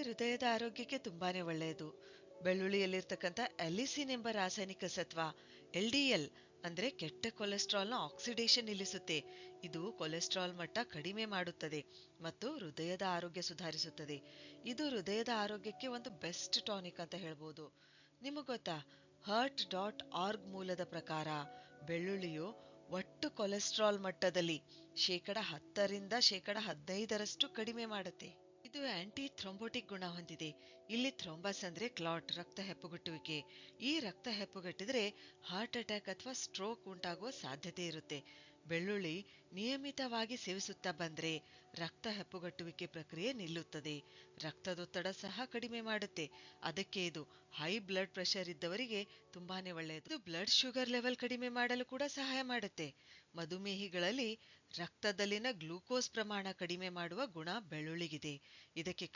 ಹೃದಯದ ಆರೋಗ್ಯಕ್ಕೆ ತುಂಬಾನೇ ಒಳ್ಳೆಯದು. ಬೆಳ್ಳುಳ್ಳಿಯಲ್ಲಿರ್ತಕ್ಕಂಥ ಅಲಿಸಿನ್ ಎಂಬ ರಾಸಾಯನಿಕ ಸತ್ವ LDL ಅಂದ್ರೆ ಕೆಟ್ಟ ಕೊಲೆಸ್ಟ್ರಾಲ್ನ ಆಕ್ಸಿಡೇಷನ್ ನಿಲ್ಲಿಸುತ್ತೆ. ಇದು ಕೊಲೆಸ್ಟ್ರಾಲ್ ಮಟ್ಟ ಕಡಿಮೆ ಮಾಡುತ್ತದೆ ಮತ್ತು ಹೃದಯದ ಆರೋಗ್ಯ ಸುಧಾರಿಸುತ್ತದೆ. ಇದು ಹೃದಯದ ಆರೋಗ್ಯಕ್ಕೆ ಒಂದು ಬೆಸ್ಟ್ ಟಾನಿಕ್ ಅಂತ ಹೇಳ್ಬೋದು. ನಿಮಗೆ ಗೊತ್ತಾ, Heart.org ಮೂಲದ ಪ್ರಕಾರ ಬೆಳ್ಳುಳ್ಳಿಯು ಒಟ್ಟು ಕೊಲೆಸ್ಟ್ರಾಲ್ ಮಟ್ಟದಲ್ಲಿ 10% 15% ಕಡಿಮೆ ಮಾಡುತ್ತೆ. ಇದು ಆಂಟಿ ಥ್ರೊಂಬೋಟಿಕ್ ಗುಣ ಹೊಂದಿದೆ. ಇಲ್ಲಿ ಥ್ರೊಂಬಸ್ ಅಂದ್ರೆ ಕ್ಲಾಟ್, ರಕ್ತ ಹೆಪ್ಪುಗಟ್ಟುವಿಕೆ. ಈ ರಕ್ತ ಹೆಪ್ಪುಗಟ್ಟಿದ್ರೆ ಹಾರ್ಟ್ ಅಟ್ಯಾಕ್ ಅಥವಾ ಸ್ಟ್ರೋಕ್ ಉಂಟಾಗುವ ಸಾಧ್ಯತೆ ಇರುತ್ತೆ. ಬೆಳ್ಳುಳ್ಳಿ ನಿಯಮಿತವಾಗಿ ಸೇವಿಸುತ್ತಾ ಬಂದ್ರೆ ರಕ್ತ ಹೆಪ್ಪುಗಟ್ಟುವಿಕೆ ಪ್ರಕ್ರಿಯೆ ನಿಲ್ಲುತ್ತದೆ. ರಕ್ತದೊತ್ತಡ ಸಹ ಕಡಿಮೆ ಮಾಡುತ್ತೆ. ಅದಕ್ಕೆ ಇದು ಹೈ ಬ್ಲಡ್ ಪ್ರೆಷರ್ ಇದ್ದವರಿಗೆ ತುಂಬಾನೇ ಒಳ್ಳೆಯದು. ಇದು ಬ್ಲಡ್ ಶುಗರ್ ಲೆವೆಲ್ ಕಡಿಮೆ ಮಾಡಲು ಕೂಡ ಸಹಾಯ ಮಾಡುತ್ತೆ. ಮಧುಮೇಹಿಗಳಲ್ಲಿ ರಕ್ತದಲ್ಲಿನ ಗ್ಲೂಕೋಸ್ ಪ್ರಮಾಣ ಕಡಿಮೆ ಮಾಡುವ ಗುಣ ಬೆಳ್ಳುಳ್ಳಿಗಿದೆ. ಇದಕ್ಕೆ